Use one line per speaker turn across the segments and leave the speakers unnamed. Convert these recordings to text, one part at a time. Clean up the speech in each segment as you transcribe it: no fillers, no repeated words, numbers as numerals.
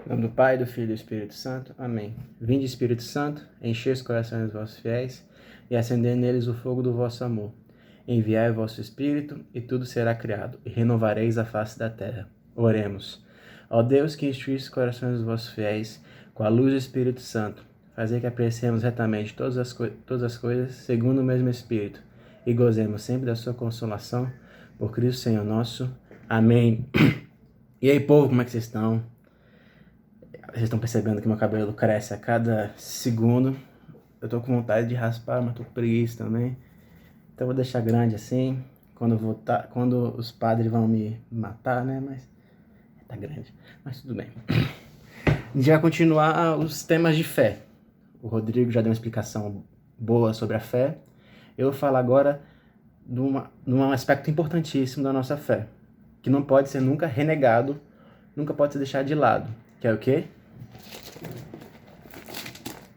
Em nome do Pai, do Filho e do Espírito Santo. Amém. Vinde, Espírito Santo, enchei os corações dos vossos fiéis e acendei neles o fogo do vosso amor. Enviai o vosso Espírito e tudo será criado, e renovareis a face da terra. Oremos. Ó Deus que instruís os corações dos vossos fiéis com a luz do Espírito Santo, fazei que apreciemos retamente todas as coisas segundo o mesmo Espírito e gozemos sempre da sua consolação. Por Cristo Senhor nosso. Amém. E aí, povo, como é que vocês estão? Vocês estão percebendo que meu cabelo cresce a cada segundo. Eu tô com vontade de raspar, mas tô com preguiça também. Então eu vou deixar grande assim. Quando os padres vão me matar, né? Mas tá grande. Mas tudo bem. A gente vai continuar os temas de fé. O Rodrigo já deu uma explicação boa sobre a fé. Eu vou falar agora de um aspecto importantíssimo da nossa fé, que não pode ser nunca renegado, nunca pode ser deixado de lado. Que é o quê?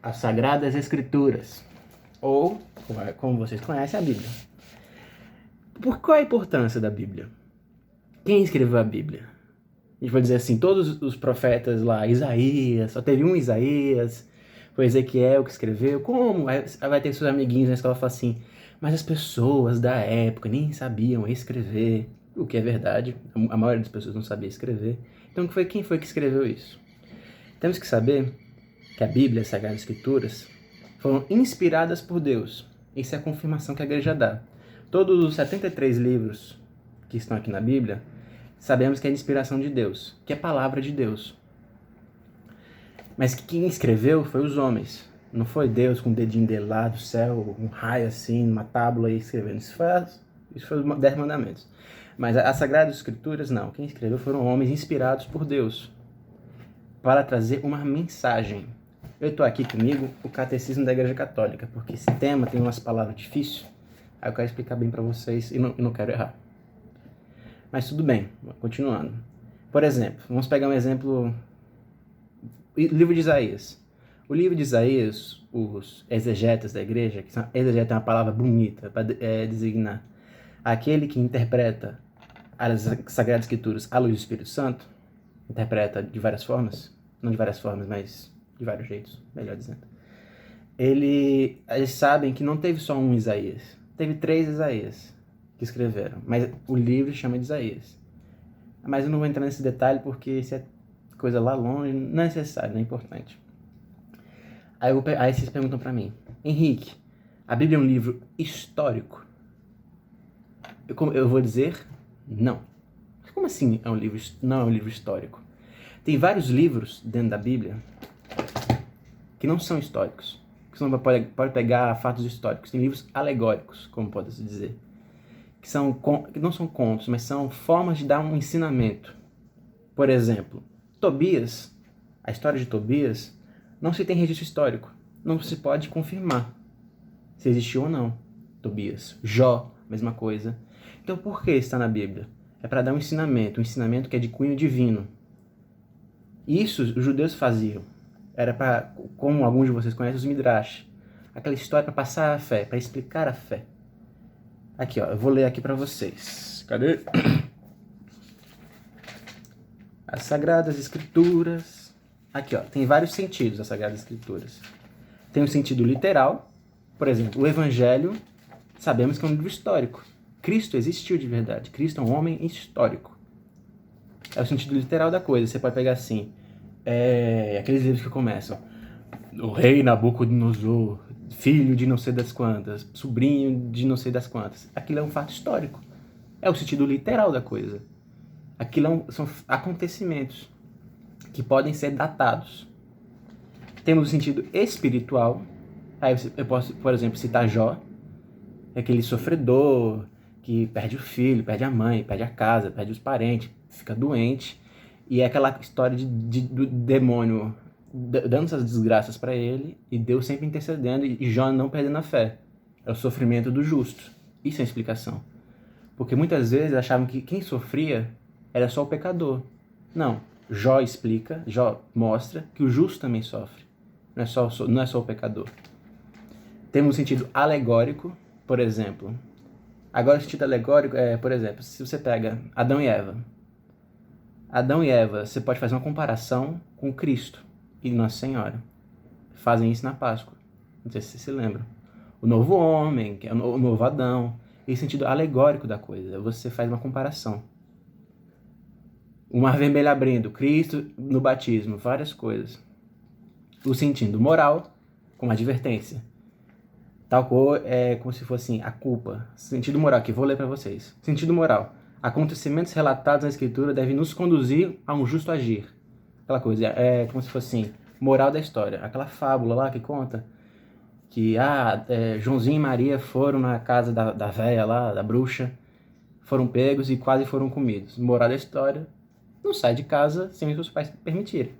As Sagradas Escrituras, ou, como vocês conhecem, a Bíblia. Por qual a importância da Bíblia? Quem escreveu a Bíblia? A gente vai dizer assim, todos os profetas lá, Isaías, só teve um Isaías, foi Ezequiel que escreveu. Como? Aí vai ter seus amiguinhos na escola que falam assim, mas as pessoas da época nem sabiam escrever, o que é verdade, a maioria das pessoas não sabia escrever. Então quem foi que escreveu isso? Temos que saber que a Bíblia, as Sagradas Escrituras, foram inspiradas por Deus. Isso é a confirmação que a igreja dá. Todos os 73 livros que estão aqui na Bíblia, sabemos que é de inspiração de Deus, que é a palavra de Deus. Mas quem escreveu foi os homens. Não foi Deus com o dedinho dele lá do céu, um raio assim, uma tábua aí escrevendo. Isso foi os 10 mandamentos. Mas as Sagradas Escrituras, não. Quem escreveu foram homens inspirados por Deus para trazer uma mensagem. Eu estou aqui comigo o Catecismo da Igreja Católica, porque esse tema tem umas palavras difíceis, aí eu quero explicar bem para vocês e não quero errar. Mas tudo bem, continuando. Por exemplo, vamos pegar um exemplo, o livro de Isaías. O livro de Isaías, os exegetas da igreja, exegeta é uma palavra bonita para designar aquele que interpreta as Sagradas Escrituras à luz do Espírito Santo, interpreta de várias formas, não de várias formas, mas de vários jeitos, melhor dizendo. Eles sabem que não teve só um Isaías, teve 3 Isaías que escreveram, mas o livro chama de Isaías. Mas eu não vou entrar nesse detalhe porque isso é coisa lá longe, não é necessário, não é importante. Aí vocês perguntam pra mim, Henrique, a Bíblia é um livro histórico? Eu vou dizer, não. Como assim não é um livro histórico? Tem vários livros dentro da Bíblia que não são históricos, que você pode pegar fatos históricos. Tem livros alegóricos, como pode-se dizer, que não são contos, mas são formas de dar um ensinamento. Por exemplo, Tobias, a história de Tobias, não se tem registro histórico, não se pode confirmar se existiu ou não Tobias. Jó, mesma coisa. Então por que está na Bíblia? É para dar um ensinamento que é de cunho divino. Isso os judeus faziam. Era para, como alguns de vocês conhecem, os Midrash. Aquela história para passar a fé, para explicar a fé. Aqui, ó, eu vou ler aqui para vocês. Cadê? As Sagradas Escrituras. Aqui, ó, tem vários sentidos as Sagradas Escrituras. Tem um sentido literal. Por exemplo, o Evangelho, sabemos que é um livro histórico. Cristo existiu de verdade. Cristo é um homem histórico. É o sentido literal da coisa. Você pode pegar assim, aqueles livros que começam, o rei Nabucodonosor, filho de não sei das quantas, sobrinho de não sei das quantas. Aquilo é um fato histórico. É o sentido literal da coisa. Aquilo são acontecimentos que podem ser datados. Temos o sentido espiritual. Aí eu posso, por exemplo, citar Jó, aquele sofredor que perde o filho, perde a mãe, perde a casa, perde os parentes, fica doente. E é aquela história do demônio dando essas desgraças para ele e Deus sempre intercedendo e Jó não perdendo a fé. É o sofrimento do justo. Isso é a explicação. Porque muitas vezes achavam que quem sofria era só o pecador. Não. Jó explica, Jó mostra que o justo também sofre. Não é só o pecador. Temos um sentido alegórico, por exemplo. Agora o sentido alegórico é, por exemplo, se você pega Adão e Eva. Adão e Eva, você pode fazer uma comparação com Cristo e Nossa Senhora. Fazem isso na Páscoa. Não sei se você se lembra. O novo homem, que é o novo Adão. Em sentido alegórico da coisa. Você faz uma comparação. O mar vermelho abrindo, Cristo no batismo, várias coisas. O sentido moral, como advertência. Tal cor é como se fosse assim, a culpa. Sentido moral, aqui, vou ler para vocês. Sentido moral. Acontecimentos relatados na Escritura devem nos conduzir a um justo agir. Aquela coisa, é como se fosse assim, moral da história. Aquela fábula lá que conta que Joãozinho e Maria foram na casa da véia lá, da bruxa, foram pegos e quase foram comidos. Moral da história, não sai de casa sem que os pais permitirem.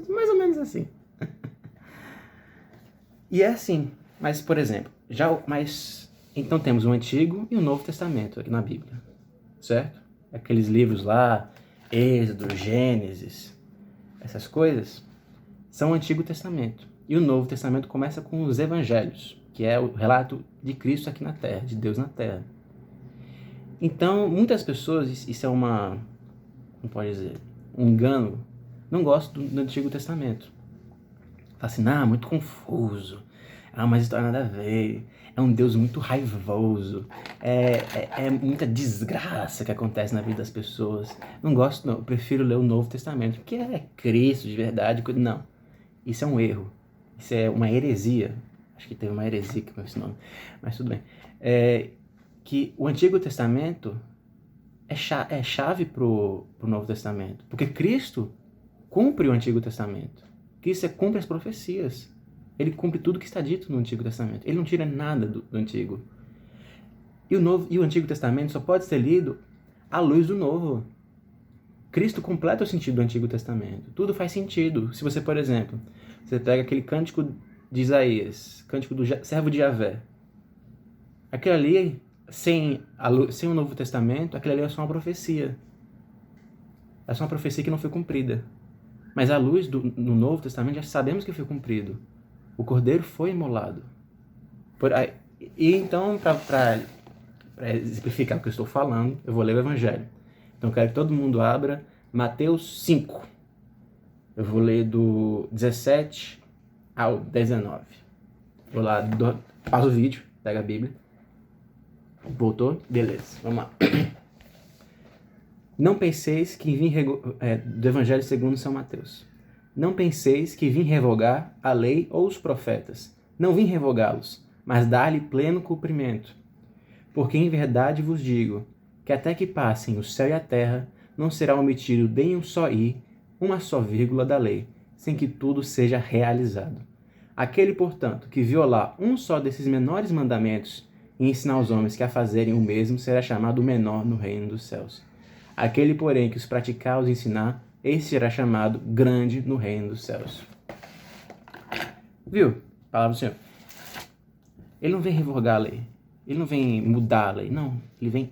Mais ou menos assim. E é assim, mas por exemplo, então temos o Antigo e o Novo Testamento aqui na Bíblia, certo? Aqueles livros lá, Êxodo, Gênesis, essas coisas, são o Antigo Testamento. E o Novo Testamento começa com os Evangelhos, que é o relato de Cristo aqui na Terra, de Deus na Terra. Então, muitas pessoas, isso é como pode dizer, um engano, não gostam do Antigo Testamento. Fala assim, muito confuso, é uma história nada a ver, é um Deus muito raivoso, é muita desgraça que acontece na vida das pessoas. Não gosto, não, eu prefiro ler o Novo Testamento, porque é Cristo de verdade. Não, isso é um erro, isso é uma heresia. Acho que teve uma heresia com esse nome, mas tudo bem. Que o Antigo Testamento é chave pro Novo Testamento, porque Cristo cumpre o Antigo Testamento. Cristo cumpre as profecias. Ele cumpre tudo que está dito no Antigo Testamento. Ele não tira nada do Antigo. E o Antigo Testamento só pode ser lido à luz do Novo. Cristo completa o sentido do Antigo Testamento. Tudo faz sentido. Se você, por exemplo, você pega aquele cântico de Isaías, cântico do servo de Javé. Aquilo ali, sem o Novo Testamento, aquilo ali é só uma profecia. É só uma profecia que não foi cumprida. Mas à luz do Novo Testamento já sabemos que foi cumprido. O Cordeiro foi imolado. E então, para exemplificar o que eu estou falando, eu vou ler o Evangelho. Então eu quero que todo mundo abra Mateus 5. Eu vou ler do 17 ao 19. Vou lá, pausa o vídeo, pega a Bíblia. Voltou? Beleza, vamos lá. Não penseis que vim do Evangelho segundo São Mateus. Não penseis que vim revogar a lei ou os profetas. Não vim revogá-los, mas dar-lhe pleno cumprimento. Porque em verdade vos digo, que até que passem o céu e a terra, não será omitido nem um só i, uma só vírgula da lei, sem que tudo seja realizado. Aquele, portanto, que violar um só desses menores mandamentos e ensinar aos homens que a fazerem o mesmo, será chamado menor no reino dos céus. Aquele, porém, que os praticar, os ensinar, esse será chamado grande no reino dos céus. Viu? Palavra do Senhor. Ele não vem revogar a lei. Ele não vem mudar a lei. Não. Ele vem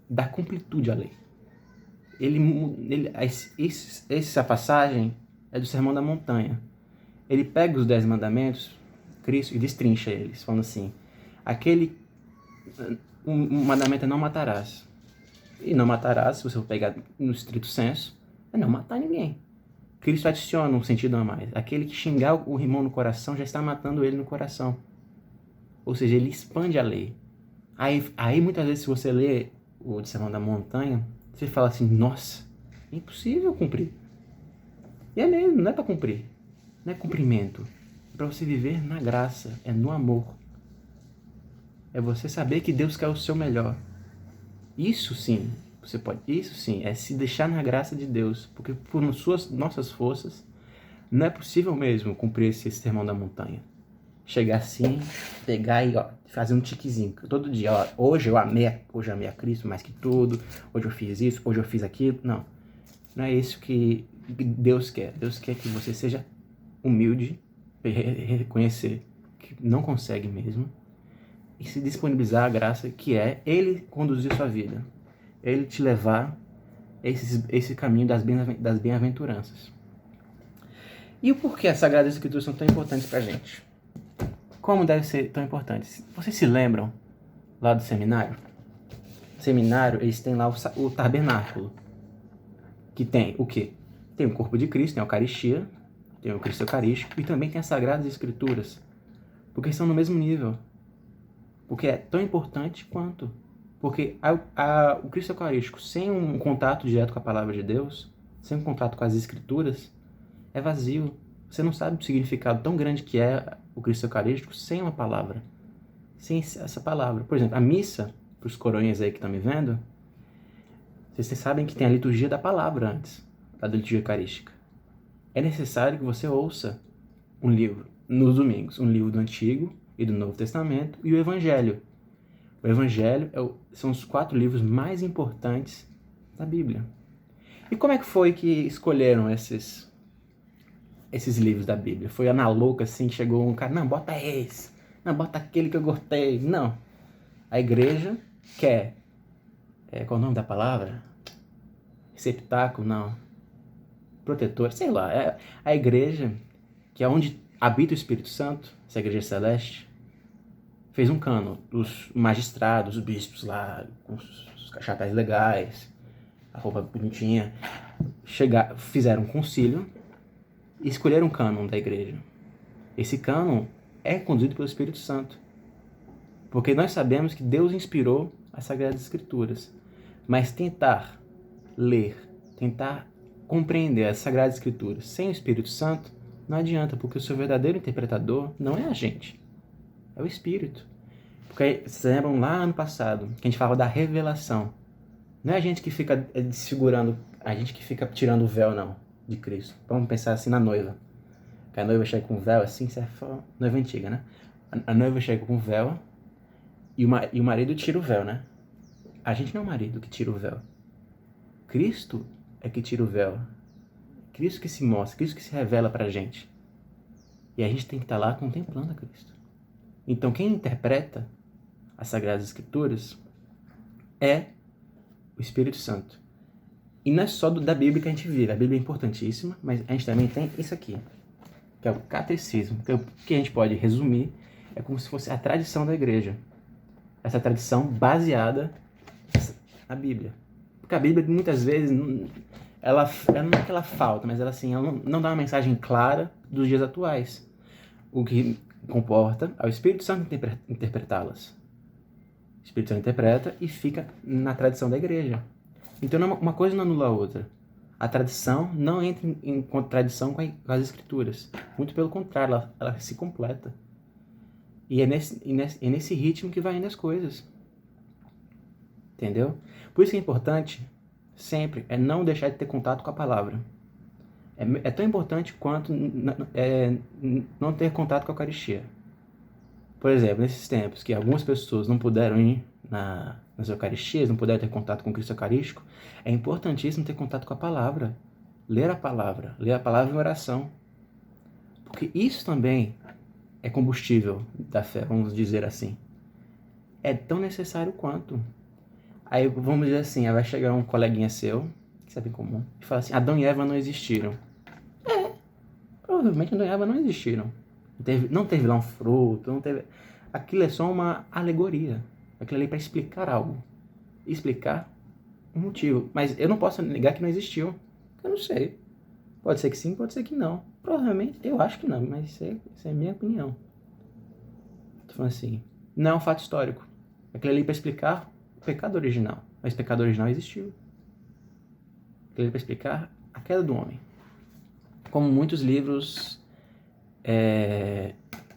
dar completude à lei. Essa passagem é do Sermão da Montanha. Ele pega os 10 mandamentos, Cristo, e destrincha eles, falando assim, um mandamento é não matarás. E não matarás, se você for pegar no estrito senso, é não matar ninguém. Cristo adiciona um sentido a mais. Aquele que xingar o irmão no coração já está matando ele no coração. Ou seja, ele expande a lei. Aí muitas vezes, se você lê o Sermão da Montanha, você fala assim, nossa, é impossível cumprir. E é mesmo, não é para cumprir. Não é cumprimento. É para você viver na graça, é no amor. É você saber que Deus quer o seu melhor. Isso sim, é se deixar na graça de Deus, porque por nossas forças não é possível mesmo cumprir esse sermão da montanha. Chegar assim, pegar e fazer um tiquezinho todo dia. Hoje eu amei a Cristo mais que tudo, hoje eu fiz isso, hoje eu fiz aquilo. Não é isso que Deus quer. Deus quer que você seja humilde, reconhecer que não consegue mesmo, e se disponibilizar a graça que é Ele conduzir sua vida. Ele te levar esse caminho das bem-aventuranças. E o porquê as Sagradas Escrituras são tão importantes pra gente? Como devem ser tão importantes? Vocês se lembram lá do seminário? No seminário, eles têm lá o tabernáculo, que tem o quê? Tem o corpo de Cristo, tem a Eucaristia, tem o Cristo Eucarístico e também tem as Sagradas Escrituras. Porque estão no mesmo nível. Porque é tão importante quanto. Porque o Cristo Eucarístico, sem um contato direto com a Palavra de Deus, sem um contato com as Escrituras, é vazio. Você não sabe o significado tão grande que é o Cristo Eucarístico sem uma palavra. Sem essa palavra. Por exemplo, a missa, para os coroinhas aí que estão me vendo, vocês sabem que tem a liturgia da palavra antes da liturgia eucarística. É necessário que você ouça um livro nos domingos, um livro do Antigo e do Novo Testamento e o Evangelho. O Evangelho são os 4 livros mais importantes da Bíblia. E como é que foi que escolheram esses livros da Bíblia? Foi na louca assim, chegou um cara, não, bota esse, não, bota aquele que eu gostei. Não. A igreja quer, qual é o nome da palavra? Receptáculo, não. Protetor, sei lá. É a igreja, que é onde habita o Espírito Santo, essa igreja celeste, fez um cânon. Os magistrados, os bispos lá, com os chapéus legais, a roupa bonitinha, fizeram um concílio e escolheram um cânon da igreja. Esse cânon é conduzido pelo Espírito Santo. Porque nós sabemos que Deus inspirou as Sagradas Escrituras. Mas tentar ler, tentar compreender as Sagradas Escrituras sem o Espírito Santo não adianta, porque o seu verdadeiro interpretador não é a gente, é o Espírito. Porque vocês lembram lá ano passado que a gente falava da revelação. Não é a gente que fica desfigurando, a gente que fica tirando o véu, não, de Cristo. Vamos pensar assim na noiva. Que a noiva chega com o véu assim, isso é noiva antiga, né? A noiva chega com o véu e o marido tira o véu, né? A gente não é o marido que tira o véu. Cristo é que tira o véu. Cristo que se mostra, Cristo que se revela pra gente. E a gente tem que estar lá contemplando a Cristo. Então quem interpreta as Sagradas Escrituras é o Espírito Santo. E não é só da Bíblia que a gente vive. A Bíblia é importantíssima, mas a gente também tem isso aqui, que é o catecismo, que a gente pode resumir, é como se fosse a tradição da igreja. Essa tradição baseada na Bíblia. Porque a Bíblia, muitas vezes, ela não é que ela falta, mas ela não dá uma mensagem clara dos dias atuais. O que comporta ao Espírito Santo interpretá-las. O Espírito Santo interpreta e fica na tradição da igreja. Então uma coisa não anula a outra. A tradição não entra em contradição com as Escrituras. Muito pelo contrário, ela se completa. E é nesse ritmo que vai indo as coisas. Entendeu? Por isso que é importante, sempre, não deixar de ter contato com a palavra. É tão importante quanto não ter contato com a Eucaristia. Por exemplo, nesses tempos que algumas pessoas não puderam ir nas Eucaristias, não puderam ter contato com o Cristo Eucarístico, é importantíssimo ter contato com a palavra. Ler a palavra em oração. Porque isso também é combustível da fé, vamos dizer assim. É tão necessário quanto. Aí vamos dizer assim, aí vai chegar um coleguinha seu, que isso é bem comum, e fala assim, Adão e Eva não existiram. Provavelmente Adão e Eva não existiram. Não teve lá um fruto, não teve... Aquilo é só uma alegoria. Aquilo ali é para explicar algo. Explicar um motivo. Mas eu não posso negar que não existiu. Eu não sei. Pode ser que sim, pode ser que não. Provavelmente, eu acho que não, mas isso é a minha opinião. Tô falando assim, não é um fato histórico. Aquilo ali é para explicar o pecado original. Mas o pecado original existiu. Aquilo ali é para explicar a queda do homem. Como muitos livros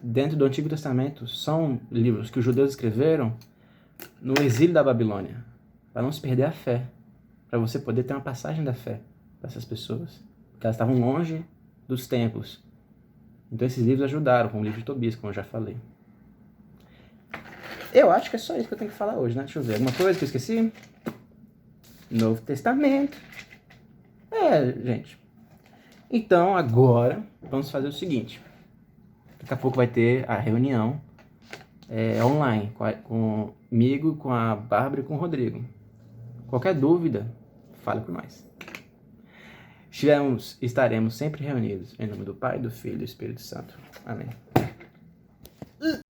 dentro do Antigo Testamento são livros que os judeus escreveram no exílio da Babilônia, para não se perder a fé, para você poder ter uma passagem da fé para essas pessoas, porque elas estavam longe dos templos. Então esses livros ajudaram, como o livro de Tobias, como eu já falei. Eu acho que é só isso que eu tenho que falar hoje, né? Deixa eu ver, alguma coisa que eu esqueci? Novo Testamento. Gente. Então, agora, vamos fazer o seguinte. Daqui a pouco vai ter a reunião online, comigo, com a Bárbara e com o Rodrigo. Qualquer dúvida, fale com nós. Estaremos sempre reunidos. Em nome do Pai, do Filho e do Espírito Santo. Amém.